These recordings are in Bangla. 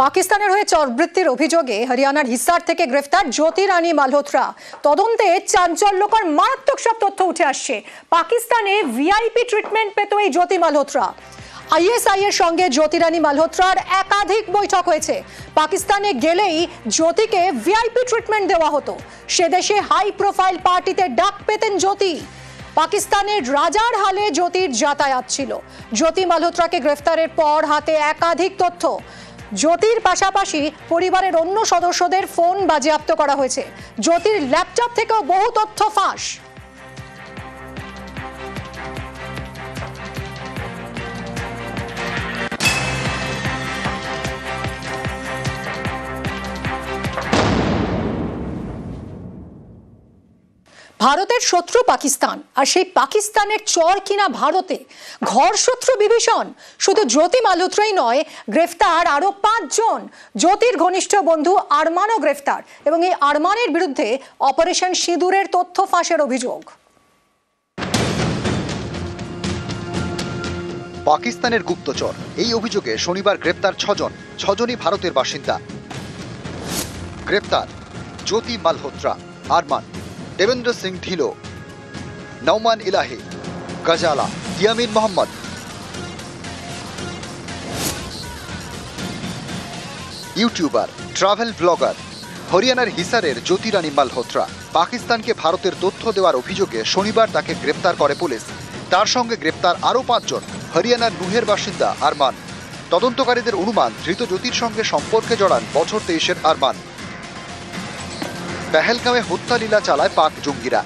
পাকিস্তানের হয়ে চরবৃত্তির অভিযোগে হরিয়ানার হিসার থেকে গ্রেফতার জ্যোতি রানী মালহোত্রা। তদন্তে চাঞ্চল্যকর মারাত্মক সব তথ্য উঠে আসছে। পাকিস্তানে ভিআইপি ট্রিটমেন্ট পেত এই জ্যোতি মালহোত্রা। আইএসআই এর সঙ্গে জ্যোতি রানী মালহোত্রার একাধিক বৈঠক হয়েছে। পাকিস্তানে গেলেই জ্যোতিকে ভিআইপি ট্রিটমেন্ট দেওয়া হতো। সে দেশে হাই প্রোফাইল পার্টিতে ডাক পেতেন জ্যোতি। পাকিস্তানের রাজার হালে জ্যোতির যাতায়াত ছিল। জ্যোতি মালহোত্রাকে গ্রেফতারের পর হাতে একাধিক তথ্য। জ্যোতির পাশাপাশি পরিবারের অন্য সদস্যদের ফোন বাজেয়াপ্ত করা হয়েছে। জ্যোতির ল্যাপটপ থেকেও বহু তথ্য ফাঁস। ভারতের শত্রু পাকিস্তান, আর সেই পাকিস্তানের চর কিনা ভারতে। ঘর শত্রু বিভীষণ। শুধু জ্যোতি মালহোত্রাই নয়, গ্রেফতার আরো 5 জন। জ্যোতির ঘনিষ্ঠ বন্ধু আরমানও গ্রেফতার, এবং এই আরমানের বিরুদ্ধে অপারেশন সিঁদুরের তথ্য ফাঁসের অভিযোগ। পাকিস্তানের গুপ্তচর এই অভিযোগে শনিবার গ্রেপ্তার 6 জন। 6 জনই ভারতের বাসিন্দা। গ্রেপ্তার জ্যোতি Malhotra, Arman, Devendra Singh Dhillon, Nauman Elahi, Ghazala, Yamin Mohammad. YouTuber, travel blogger হরিয়ানার হিসারের জ্যোতি রানী মালহোত্রা। পাকিস্তানকে ভারতের তথ্য দেওয়ার অভিযোগে শনিবার তাকে গ্রেপ্তার করে পুলিশ। তার সঙ্গে গ্রেপ্তার আরও 5 জন। হরিয়ানার নুহের বাসিন্দা আরমান। তদন্তকারীদের অনুমান ধৃত জ্যোতির সঙ্গে সম্পর্কে জড়ান বছর 23-এর আরমান। পেহেলগাঁওয়ে হত্যা লীলা চালায় পাক জঙ্গিরা।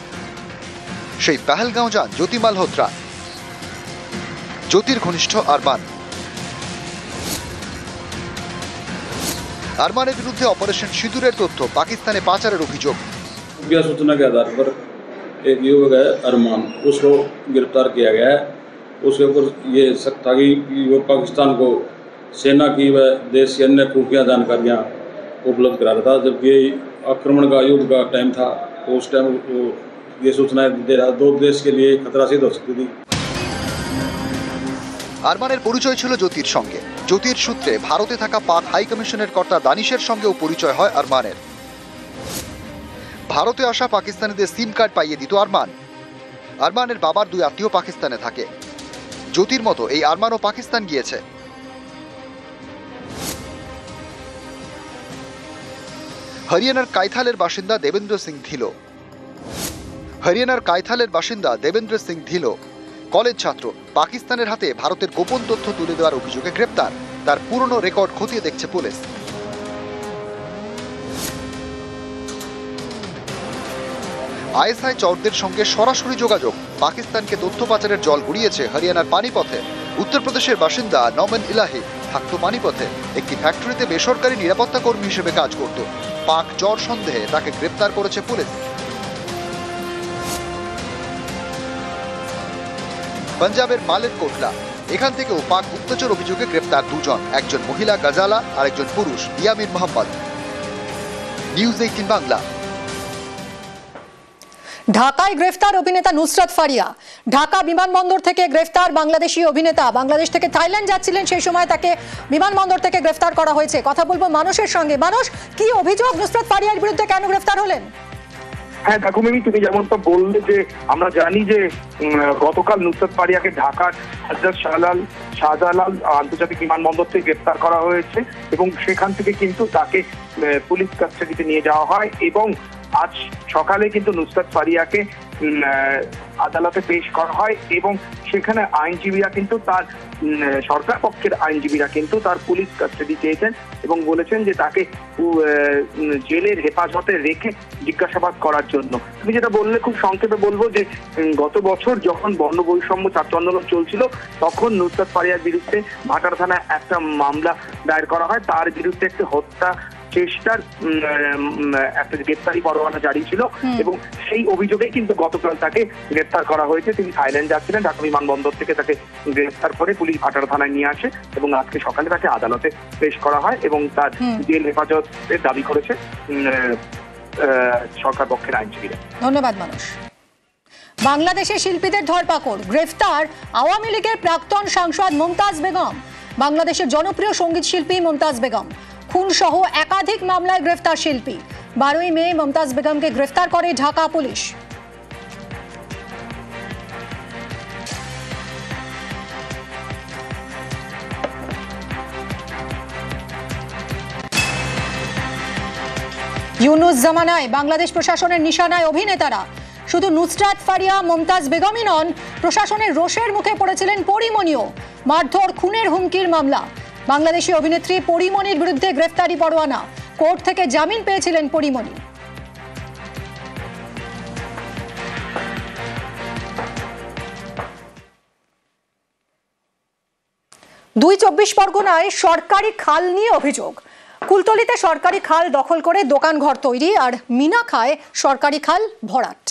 সেই পেহেলগাঁও যান জ্যোতি মালহোত্রা। জ্যোতির ঘনিষ্ঠ আরমান। আরমানের বিরুদ্ধে অপারেশন সিঁদুরের তথ্য, পাকিস্তানে পাচারের অভিযোগ। सूचना के आधार पर एक युवक है अरमान, उसको गिरफ्तार किया गया है। उसके ऊपर ये शक था कि वो पाकिस्तान को सेना की व देश की अन्य खुफिया जानकारियाँ उपलब्ध करा रहा था। जबकि आक्रमण का युद्ध का टाइम था, तो उस टाइम वो ये सूचनाएं दे रहा, दो देश के लिए खतरा सिद्ध हो सकती थी। আরমানের পরিচয় ছিল জ্যোতির সঙ্গে। জ্যোতির সূত্রে ভারতে থাকা পাক হাই কমিশনের কর্তা দানিশের সঙ্গেও পরিচয় হয় আরমানের। ভারতে আসা পাকিস্তানিদের সিম কার্ড পাইয়ে দিত আরমান। আরমানের বাবার 2 আত্মীয় পাকিস্তানে থাকে। জ্যোতির মতো এই আরমানও পাকিস্তান গিয়েছে। হরিয়ানার কাইথালের বাসিন্দা দেবেন্দ্র সিং ঢিলো। হরিয়ানার কাইথালের বাসিন্দা দেবেন্দ্র সিং ঢিলো কলেজ ছাত্র। পাকিস্তানের হাতে ভারতের গোপন তথ্য তুলে দেওয়ার অভিযোগে গ্রেপ্তার। তার পুরনো রেকর্ড খতিয়ে দেখছে পুলিশ। আইএসআই চরদের সঙ্গে সরাসরি যোগাযোগ। পাকিস্তানকে তথ্য পাচারের জল গড়িয়েছে হরিয়ানার পানিপথে। উত্তরপ্রদেশের বাসিন্দা নওমান ইলাহি থাকতো পানিপথে। একটি ফ্যাক্টরিতে বেসরকারি নিরাপত্তা কর্মী হিসেবে কাজ করত। পাক চর সন্দেহে তাকে গ্রেপ্তার করেছে পুলিশ। পাঞ্জাবের মালের কোটলা, এখান থেকেও পাক গুপ্তচর অভিযোগে গ্রেপ্তার 2 জন। একজন মহিলা গজালা, আর একজন পুরুষ ইয়ামিন মোহাম্মদ। নিউজ 18 বাংলা। ঢাকায় গ্রেফতার অভিনেতা নুসরাত ফারিয়া। ঢাকা বিমানবন্দর থেকে গ্রেফতার বাংলাদেশি অভিনেতা। বাংলাদেশ থেকে থাইল্যান্ড যাচ্ছিলেন, সেই সময় তাকে বিমানবন্দর থেকে গ্রেফতার করা হয়েছে। কথা বলবো মানুষের সঙ্গে। মানুষ, কি অভিযোগ নুসরাত ফারিয়ার বিরুদ্ধে, কেন গ্রেফতার হলেন? হ্যাঁ দেখো মিমি, তুমি যেমনটা বললে যে আমরা জানি যে গতকাল নুসরাত ফারিয়াকে ঢাকার হযরত শাহজালাল আন্তর্জাতিক বিমানবন্দর থেকে গ্রেফতার করা হয়েছে, এবং সেখান থেকে কিন্তু তাকে পুলিশ কাস্টাডিতে নিয়ে যাওয়া হয়। এবং আজ সকালে কিন্তু নুসরাত ফারিয়াকে আদালতে পেশ করা হয়, এবং সেখানে আইনজীবীরা কিন্তু তার সরকার পক্ষের আইনজীবীরা কিন্তু তার পুলিশ কাস্টাডি চেয়েছেন এবং বলেছেন যে তাকে জেলের হেফাজতে রেখে জিজ্ঞাসাবাদ করার জন্য। তুমি যেটা বললে, খুব সংক্ষেপে বলবো যে গত বছর যখন বর্ণ বৈষম্য ছাত্র আন্দোলন চলছিল, তখন নুসরাত ফারিয়ার বিরুদ্ধে ভাটার থানায় একটা মামলা দায়ের করা হয়। তার বিরুদ্ধে একটা হত্যা চেষ্টার একটা গ্রেপ্তারি পরোয়ানা জারি ছিল, এবং সেই অভিযোগেই কিন্তু গতকাল তাকে গ্রেপ্তার করা হয়েছে। তিনি থাইল্যান্ড যাচ্ছিলেন, ঢাকা বিমানবন্দর থেকে তাকে গ্রেপ্তার করে পুলিশ ভাটার থানায় নিয়ে আসে, এবং আজকে সকালে তাকে আদালতে পেশ করা হয়, এবং তার জেল হেফাজতের দাবি করেছে সরকার পক্ষের আইনজীবীরা। ধন্যবাদ মানুষ। বাংলাদেশের শিল্পীদের ধরপাকড়, গ্রেফতার আওয়ামী লীগের প্রাক্তন সাংসদ মুমতাজ বেগম। বাংলাদেশের জনপ্রিয় সঙ্গীত শিল্পী মুমতাজ বেগম খুন সহ একাধিক মামলায় গ্রেফতার শিল্পী। 12ই মে মমতাজ বেগমকে গ্রেফতার করে ঢাকা পুলিশ। ইউনুস জামানায় বাংলাদেশ প্রশাসনের নিশানায় অভিনেতারা। শুধু নুসরাত ফারিয়া, মমতাজ বেগমই নন, প্রশাসনের রোষের মুখে পড়েছিলেন পরিমণিও। মারধর, খুনের হুমকির মামলা। বাংলাদেশি অভিনেত্রী পরিমণির বিরুদ্ধে গ্রেফতারি পরোয়ানা। কোর্ট থেকে জামিন পেয়েছিলেন পরিমণি। 24 পরগনায় সরকারি খাল নিয়ে অভিযোগ। কুলতলিতে সরকারি খাল দখল করে দোকান ঘর তৈরি, আর মিনাখায় সরকারি খাল ভরাট।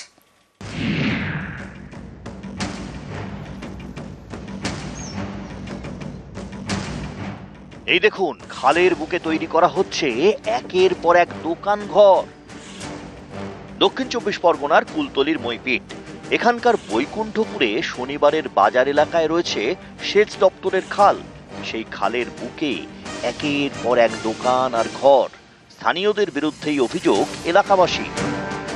এই দেখুন, খালের বুকে তৈরি করা হচ্ছে একের পর এক দোকান ঘর। দক্ষিণ 24 পরগনার কুলতলির মইপিট। এখানকার বৈকুণ্ঠপুরে শনিবারের বাজার এলাকায় রয়েছে সেচ দপ্তরের খাল। সেই খালের বুকে একের পর এক দোকান আর ঘর। স্থানীয়দের বিরুদ্ধেই অভিযোগ এলাকাবাসী।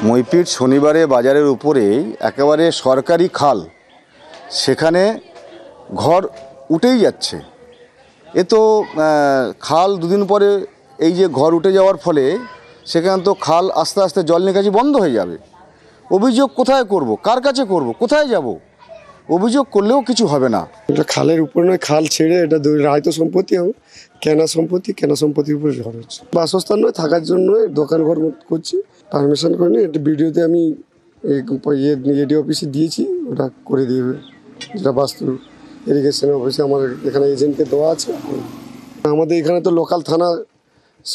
মইপিট শনিবারে বাজারের উপরে একেবারে সরকারি খাল, সেখানে ঘর উঠেই যাচ্ছে। এ তো খাল দুদিন পরে এই যে ঘর উঠে যাওয়ার ফলে সেখানে তো খাল আস্তে আস্তে জল নিকাশি বন্ধ হয়ে যাবে। অভিযোগ কোথায় করব, কার কাছে করব, কোথায় যাব? অভিযোগ করলেও কিছু হবে না। এটা খালের উপর নয়, খাল ছেড়ে এটা রায়ত সম্পত্তি এবং কেনা সম্পত্তির উপরে ঘর হচ্ছে। বাসস্থান নয়, থাকার জন্য দোকান ঘর করছি। পারমিশন করিনি। এটা ভিডিওতে আমি এডি অফিসে দিয়েছি, ওটা করে দিবে। যেটা বাস্তু ইরিগেশন অফিসে আমার এখানে এজেন্টকে দেওয়া আছে। আমাদের এখানে তো লোকাল থানা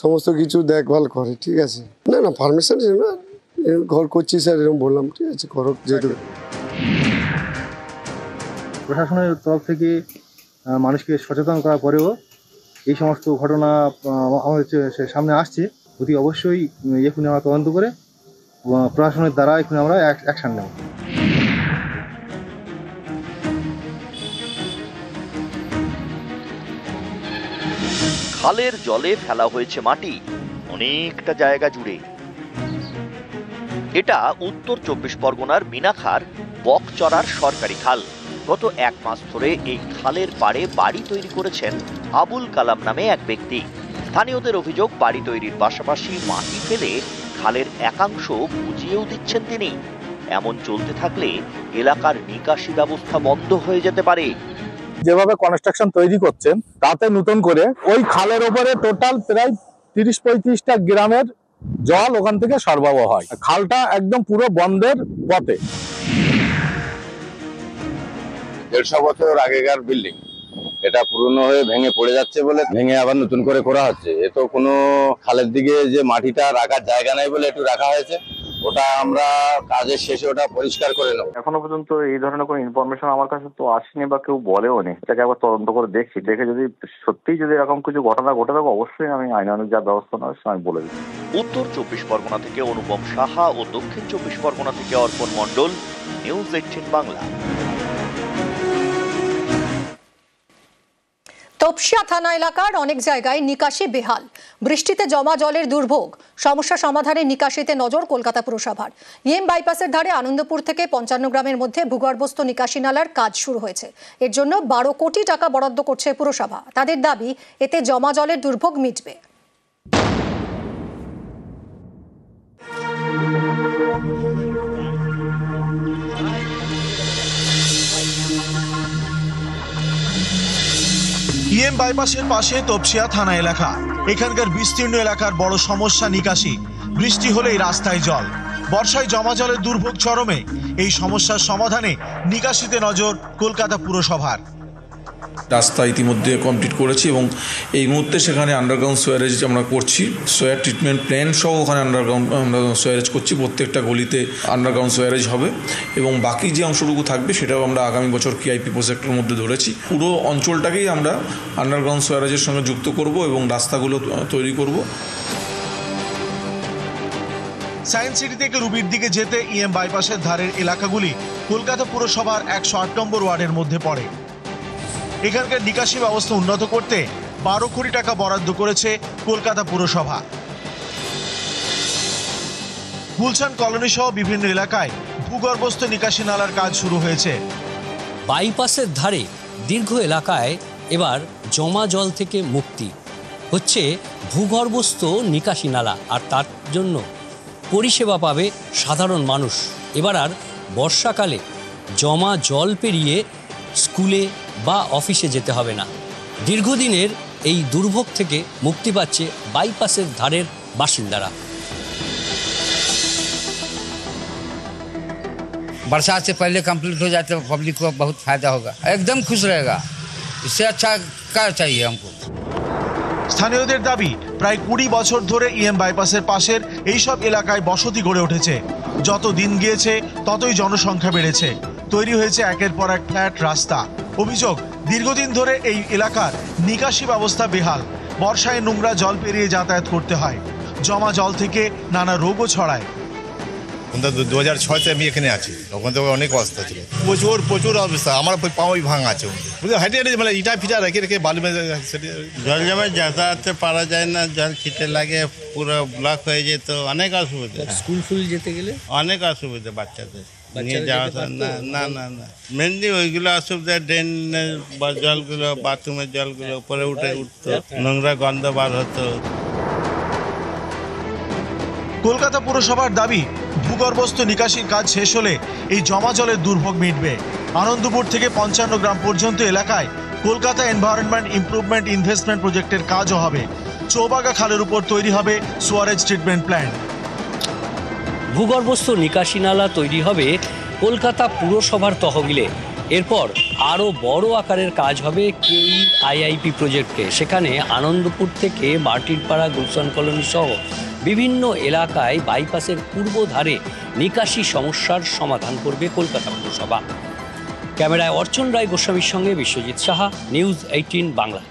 সমস্ত কিছু দেখভাল করে, ঠিক আছে। না পারমিশন না, ঘর করছি স্যার এরকম বললাম, ঠিক আছে করো। যেহেতু প্রশাসনের তরফ থেকে মানুষকে সচেতন করার পরেও এই সমস্ত ঘটনা আমাদের সামনে আসছে, অতি অবশ্যই এখনই আমরা তদন্ত করে প্রশাসনের দ্বারা এখনই আমরা অ্যাকশন নেব। খালের জলে ফেলা হয়েছে মাটি অনেকটা জায়গা জুড়ে। এটা উত্তর 24 পরগনার মিনাখার বকচড়ার সরকারি খাল। গত 1 মাস ধরে এই খালের পাড়ে বাড়ি তৈরি করেছেন আবুল কালাম নামে এক ব্যক্তি। স্থানীয়দের অভিযোগ, বাড়ি তৈরির পাশাপাশি মাটি ফেলে খালের একাংশ বুঝিয়েও দিচ্ছেন তিনি। এমন চলতে থাকলে এলাকার নিকাশি ব্যবস্থা বন্ধ হয়ে যেতে পারে। যেভাবে কনস্ট্রাকশন তৈরি করছেন, তাতে নতুন করে ওই খালের ওপরে টোটাল প্রায় 30-35টা গ্রামের জল ওখান থেকে সরবরাহ হয়। খালটা একদম পুরো বন্ধের পথে। 150 বছর আগেকার বিল্ডিং, এটা পুরনো হয়ে ভেঙে পড়ে যাচ্ছে বলে ভেঙে আবার নতুন করে করা হচ্ছে। এ তো কোনো খালের দিকে যে মাটিটা রাখার জায়গা নাই বলে একটু রাখা হয়েছে। ওটা আমরা কাজের শেষে ওটা পরিষ্কার করে নেব। এখনো পর্যন্ত এই ধরনের কোনো ইনফরমেশন আমার কাছে তো আসেনি বা কেউ বলেও নি। এটাকে আবার তদন্ত করে দেখছি, দেখে যদি সত্যিই যদি এরকম কিছু ঘটনা ঘটে থাকে অবশ্যই আমি আইনানুগ যা ব্যবস্থা নেওয়ার আমি বলে দিচ্ছি। উত্তর 24 পরগনা থেকে অনুপম সাহা ও দক্ষিণ 24 পরগনা থেকে অর্পণ মণ্ডল, নিউজ 18 বাংলা। তপসিয়া থানা এলাকার অনেক জায়গায় নিকাশি বেহাল। বৃষ্টিতে জমা জলের দুর্ভোগ। সমস্যা সমাধানে নিকাশিতে নজর কলকাতা পুরসভার। ইএম বাইপাসের ধারে আনন্দপুর থেকে 55 গ্রামের মধ্যে ভূগর্ভস্থ নিকাশি নালার কাজ শুরু হয়েছে। এর জন্য 12 কোটি টাকা বরাদ্দ করছে পুরসভা। তাদের দাবি, এতে জমা জলের দুর্ভোগ মিটবে। ইএম বাইপাসের পাশে তপসিয়া থানা এলাকা। এখানকার বিস্তীর্ণ এলাকার বড় সমস্যা নিকাশি। বৃষ্টি হলেই রাস্তায় জল, বর্ষায় জমা জলের দুর্ভোগ চরমে। এই সমস্যার সমাধানে নিকাশিতে নজর কলকাতা পুরসভার। রাস্তা ইতিমধ্যে কমপ্লিট করেছি এবং এই মুহূর্তে সেখানে আন্ডারগ্রাউন্ড সোয়ারেজ আমরা করছি। সোয়ার ট্রিটমেন্ট প্ল্যান সহ ওখানে আন্ডারগ্রাউন্ড আমরা সোয়ারেজ করছি। প্রত্যেকটা গলিতে আন্ডারগ্রাউন্ড সোয়ারেজ হবে এবং বাকি যে অংশটুকু থাকবে সেটাও আমরা আগামী বছর কেআইপি প্রজেক্টের মধ্যে ধরেছি। পুরো অঞ্চলটাকেই আমরা আন্ডারগ্রাউন্ড সোয়ারেজের সঙ্গে যুক্ত করব এবং রাস্তাগুলো তৈরি করব। সায়েন্স সিটি থেকে রুবির দিকে যেতে ইএম বাইপাসের ধারের এলাকাগুলি কলকাতা পুরসভার 108 নম্বর ওয়ার্ডের মধ্যে পড়ে। এখানকার নিকাশি ব্যবস্থা উন্নত করতে 12 কোটি টাকা বরাদ্দ করেছে কলকাতা পুরসভা। গুলশান কলোনি সহ বিভিন্ন এলাকায় ভূগর্ভস্থ নিকাশি নালার কাজ শুরু হয়েছে। বাইপাসের ধারে দীর্ঘ এলাকায় এবার জমা জল থেকে মুক্তি হচ্ছে ভূগর্ভস্থ নিকাশি নালা, আর তার জন্য পরিষেবা পাবে সাধারণ মানুষ। এবার আর বর্ষাকালে জমা জল পেরিয়ে স্কুলে বা অফিসে যেতে হবে না। দীর্ঘদিনের এই দুর্ভোগ থেকে মুক্তি পাচ্ছে বাইপাসের ধারের বাসিন্দারা। बरसात से पहले कंप्लीट हो जाए तो पब्लिक को बहुत फायदा होगा, एकदम खुश रहेगा। इससे अच्छा क्या चाहिए हमको। স্থানীয়দের দাবি, প্রায় 20 বছর ধরে ইএম বাইপাসের পাশের এইসব এলাকায় বসতি গড়ে উঠেছে। যত দিন গিয়েছে ততই জনসংখ্যা বেড়েছে, তৈরি হয়েছে একের পর এক ফ্ল্যাট রাস্তা। অভিযোগ, দীর্ঘদিন ধরে এই এলাকার নিকাশি ব্যবস্থা বেহাল। বর্ষায় নোংরা জল পেরিয়ে যাতায়াত করতে হয়, জমা জল থেকে নানা রোগও ছড়ায়। 2006 থেকে আমি এখানে আছি, তখন তো অনেক অবস্থা ছিল, প্রচুর অবস্থা। আমার পাওয়াই ভাঙা আছে, হাইটে হাইটে মানে ইটা ফিটা রেখে রেখে বালি জল জমে যাতায়াত পারা যায় না, জল ছিটে লাগে, পুরো ব্লক হয়ে যেত, অনেক অসুবিধা। স্কুল ফুল যেতে গেলে অনেক অসুবিধা বাচ্চাদের নিয়ে যাওয়া, না না না মেনলি ওইগুলো অসুবিধা। ড্রেনের জলগুলো, বাথরুমের জলগুলো উপরে উঠতো, নোংরা গন্ধ বার হতো। কলকাতা পুরসভার দাবি, ভূগর্ভস্থ নিকাশির কাজ শেষ হলে এই জমা জলের দুর্ভোগ মিটবে। আনন্দপুর থেকে 55 গ্রাম পর্যন্ত এলাকায় কলকাতা এনভায়রনমেন্ট ইমপ্রুভমেন্ট ইনভেস্টমেন্ট প্রজেক্টের কাজও হবে। চৌবাগা খালের উপর তৈরি হবে সুয়ারেজ ট্রিটমেন্ট প্ল্যান্ট। ভূগর্ভস্থ নিকাশি নালা তৈরি হবে কলকাতা পুরসভার তহবিলে। এরপর আরও বড় আকারের কাজ হবে KEIIP প্রজেক্টে। সেখানে আনন্দপুর থেকে মার্টিনপাড়া, গুলশান কলোনি সহ বিভিন্ন এলাকায় বাইপাসের পূর্ব ধারে নিকাশি সমস্যার সমাধান করবে কলকাতা পুরসভা। ক্যামেরায় অর্চন রায় গোস্বামীর সঙ্গে বিশ্বজিৎ সাহা, নিউজ 18 বাংলা।